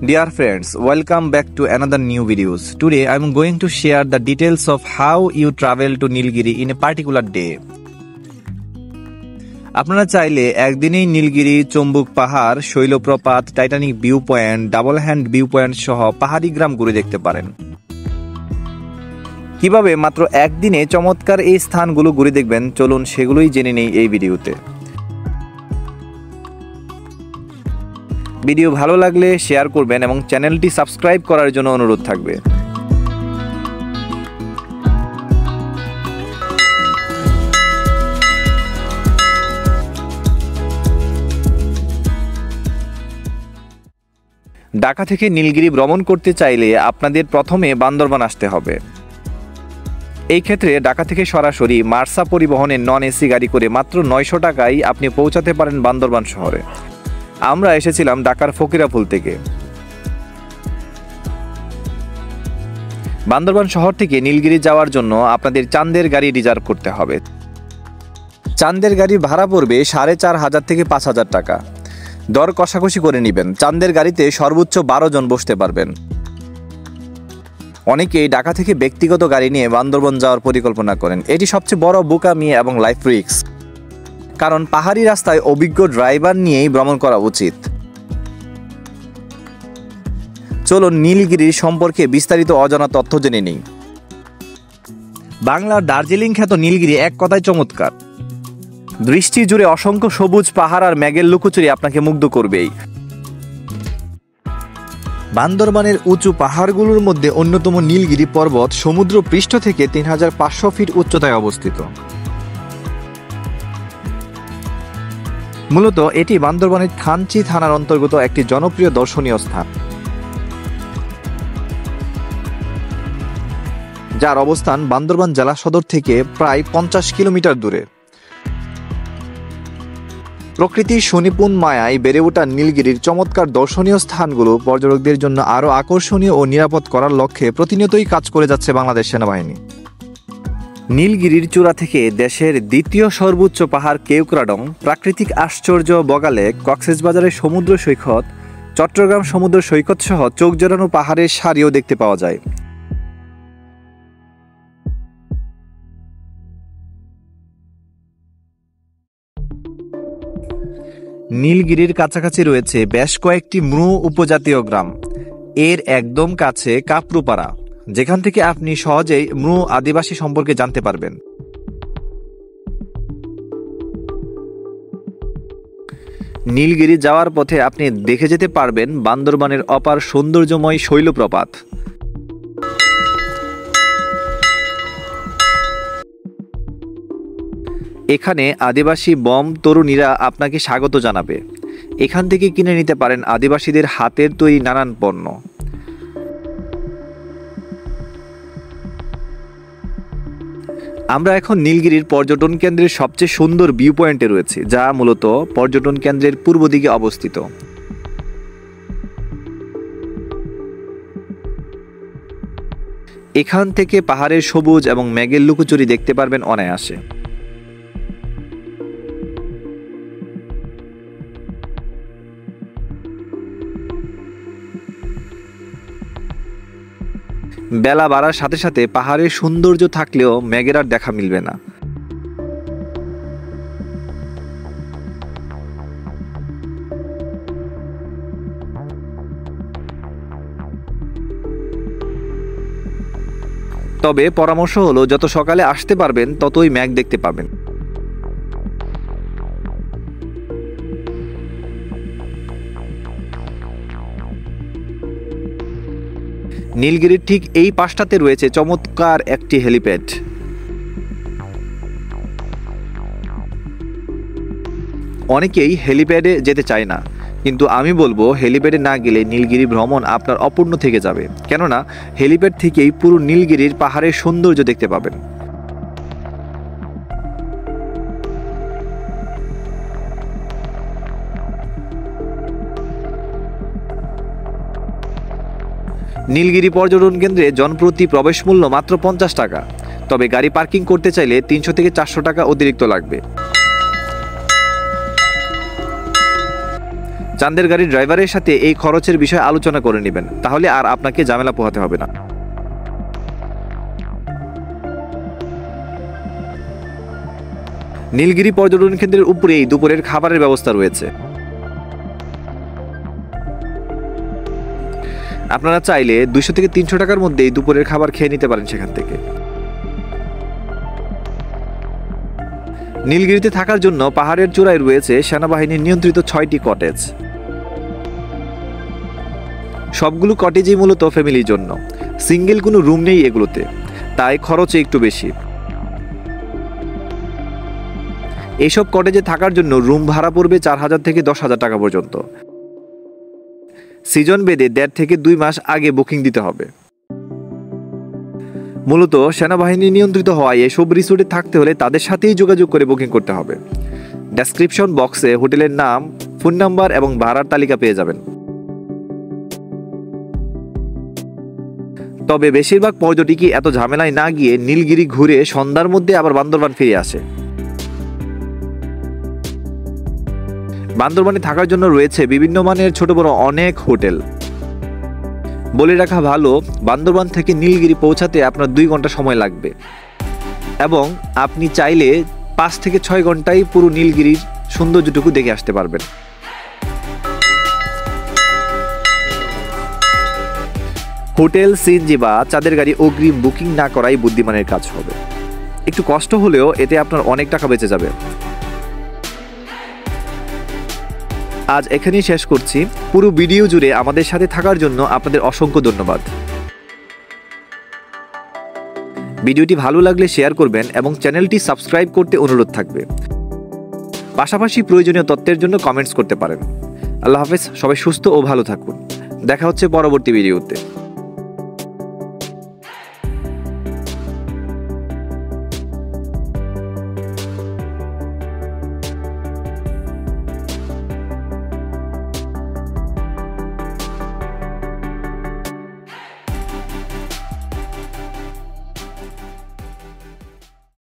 Dear friends, welcome back to another new videos. Today I am going to share the details of how you travel to Nilgiri in a particular day. আপনারা চাইলে একদিনেই নীলগিরি, চম্বুক পাহাড়, Shoilopropat, Titanic view point, double hand view point সহ পাহাড়ি গ্রাম ঘুরে দেখতে পারেন। কিভাবে মাত্র একদিনে চমৎকার এই স্থানগুলো ঘুরে দেখবেন, চলুন সেগুলোই জেনে নেই এই ভিডিওতে। ভিডিও ভালো লাগলে শেয়ার করবেন এবং চ্যানেলটি সাবস্ক্রাইব করার জন্য অনুরোধ থাকবে। ঢাকা থেকে নীলগিরি ভ্রমণ করতে চাইলে আপনাদের প্রথমে বান্দরবান আসতে হবে। এই ক্ষেত্রে ঢাকা থেকে সরাসরি মার্সা পরিবহনের নন এসি গাড়ি করে মাত্র 900 টাকায় আপনি পৌঁছাতে পারেন বান্দরবান শহরে। আমরা এসেছিলাম ঢাকার ফকিরাপুল থেকে। বান্দরবান শহর থেকে নীলগিরি যাওয়ার জন্য আপনাদের চান্দের গাড়ি রিজার্ভ করতে হবে। চান্দের গাড়ি ভাড়া পড়বে 4500 থেকে 5000 টাকা। দর কষাকষি করে নেবেন। চান্দের গাড়িতে সর্বোচ্চ 12 জন বসতে পারবেন। অনেকেই ঢাকা থেকে ব্যক্তিগত গাড়ি নিয়ে বান্দরবান যাওয়ার পরিকল্পনা করেন। এটি সবচেয়ে বড় বোকামি এবং লাইফ রিস্ক, কারণ পাহাড়ি রাস্তায় অভিজ্ঞ ড্রাইভার নিয়েই ভ্রমণ করা উচিত। চলুন নীলগিরির সম্পর্কে বিস্তারিত অজানা তথ্য জেনে নিই। বাংলার দার্জিলিং খ্যাত নীলগিরি এক কথায় চমৎকার। দৃষ্টি জুড়ে অসংখ্য সবুজ পাহাড় আর মেঘের লুকোচুরি আপনাকে মুগ্ধ করবেই। বান্দরবানের উঁচু পাহাড়গুলোর মধ্যে অন্যতম নীলগিরি পর্বত সমুদ্র পৃষ্ঠ থেকে 3500 ফিট উচ্চতায় অবস্থিত। মূলত এটি বান্দরবানের থানচি থানার অন্তর্গত একটি জনপ্রিয় দর্শনীয় স্থান, যার অবস্থান বান্দরবান জেলা সদর থেকে প্রায় 50 কিলোমিটার দূরে। প্রকৃতির সুনিপুণ মায়ায় বেড়ে ওঠা নীলগিরির চমৎকার দর্শনীয় স্থানগুলো পর্যটকদের জন্য আরও আকর্ষণীয় ও নিরাপদ করার লক্ষ্যে প্রতিনিয়তই কাজ করে যাচ্ছে বাংলাদেশ সেনাবাহিনী। নীলগিরির চূড়া থেকে দেশের দ্বিতীয় সর্বোচ্চ পাহাড় কেওক্রাডং, প্রাকৃতিক আশ্চর্য বগালেক, কক্সবাজারের সমুদ্র সৈকত, চট্টগ্রাম সমুদ্র সৈকত সহ চোখ জোড়ানো পাহাড়ের সারিও দেখতে পাওয়া যায়। নীলগিরির কাছাকাছি রয়েছে বেশ কয়েকটি মৃ উপজাতীয় গ্রাম। এর একদম কাছে কাপরুপাড়া, যেখান থেকে আপনি সহজেই মৃ আদিবাসী সম্পর্কে জানতে পারবেন। নীলগিরি যাওয়ার পথে আপনি দেখে যেতে পারবেন বান্দরবানের অপার সৌন্দর্যময় শৈলপ্রপাত। এখানে আদিবাসী বম তরুণীরা আপনাকে স্বাগত জানাবে। এখান থেকে কিনে নিতে পারেন আদিবাসীদের হাতের তৈরি নানান পণ্য। আমরা এখন নীলগিরির পর্যটন কেন্দ্রের সবচেয়ে সুন্দর ভিউ পয়েন্টে রয়েছে, যা মূলত পর্যটন কেন্দ্রের পূর্ব দিকে অবস্থিত। এখান থেকে পাহাড়ের সবুজ এবং মেঘের লুকোচুরি দেখতে পারবেন অনায়াসে। বেলা বাড়ার সাথে সাথে পাহাড়ের সৌন্দর্য থাকলেও মেঘের আর দেখা মিলবে না। তবে পরামর্শ হলো, যত সকালে আসতে পারবেন ততই মেঘ দেখতে পাবেন। নীলগিরির ঠিক এই পাশটাতে রয়েছে চমৎকার একটি হেলিপ্যাড। অনেকেই হেলিপ্যাডে যেতে চায় না, কিন্তু আমি বলবো হেলিপ্যাডে না গেলে নীলগিরি ভ্রমণ আপনার অপূর্ণ থেকে যাবে, কেননা হেলিপ্যাড থেকেই পুরো নীলগিরির পাহাড়ের সৌন্দর্য দেখতে পাবেন। নীলগিরি পর্যটন কেন্দ্রে জনপ্রতি প্রবেশ মূল্য মাত্র 50 টাকা। তবে গাড়ি পার্কিং করতে চাইলে 300 থেকে 400 টাকা অতিরিক্ত লাগবে। চাঁদের গাড়ির ড্রাইভারের সাথে এই খরচের বিষয়ে আলোচনা করে নেবেন, তাহলে আর আপনাকে ঝামেলা পোহাতে হবে না। নীলগিরি পর্যটন কেন্দ্রের উপরেই দুপুরের খাবারের ব্যবস্থা রয়েছে। আপনারা চাইলে 200 থেকে 300 টাকার মধ্যেই দুপুরের খাবার খেয়ে নিতে পারেন সেখান থেকে। নীলগিরিতে থাকার জন্য পাহাড়ের চূড়ায় রয়েছে সেনাবাহিনীর নিয়ন্ত্রিত 6টি কটেজ। সবগুলো কটেজই মূলত ফ্যামিলির জন্য, সিঙ্গেল কোনো রুম নেই এগুলোতে, তাই খরচ একটু বেশি। এইসব কটেজে থাকার জন্য রুম ভাড়া পড়বে 4000 থেকে 10,000 টাকা পর্যন্ত। সিজন বেদে 1.5 থেকে 2 মাস আগে বুকিং দিতে হবে। মূলত সেনাবাহিনী নিয়ন্ত্রিত হওয়ায় এসব রিসোর্টে থাকতে হলে তাদের সাথেই যোগাযোগ করে বুকিং করতে হবে। ডেসক্রিপশন বক্সে হোটেলের নাম, ফোন নাম্বার এবং ভাড়ার তালিকা পেয়ে যাবেন। তবে বেশিরভাগ পর্যটকই এত ঝামেলায় না গিয়ে নীলগিরি ঘুরে সন্ধ্যার মধ্যে আবার বান্দরবান ফিরে আসে। বান্দরবানে থাকার জন্য রয়েছে বিভিন্ন মানের ছোট বড় অনেক হোটেল। বলে রাখা ভালো, বান্দরবান থেকে নীলগিরি পৌঁছাতে আপনার 2 ঘন্টা সময় লাগবে এবং আপনি চাইলে 5 থেকে 6 ঘন্টায় পুরো নীলগিরির সৌন্দর্যটুকু দেখে আসতে পারবেন। হোটেল, সিএনজি বা চাঁদের গাড়ি অগ্রিম বুকিং না করাই বুদ্ধিমানের কাজ হবে। একটু কষ্ট হলেও এতে আপনার অনেক টাকা বেঁচে যাবে। আজ এখানেই শেষ করছি। পুরো ভিডিও জুড়ে আমাদের সাথে থাকার জন্য আপনাদের অসংখ্য ধন্যবাদ। ভিডিওটি ভালো লাগলে শেয়ার করবেন এবং চ্যানেলটি সাবস্ক্রাইব করতে অনুরোধ থাকবে। পাশাপাশি প্রয়োজনীয় তথ্যের জন্য কমেন্টস করতে পারেন। আল্লাহ হাফেজ, সবাই সুস্থ ও ভালো থাকুন। দেখা হচ্ছে পরবর্তী ভিডিওতে।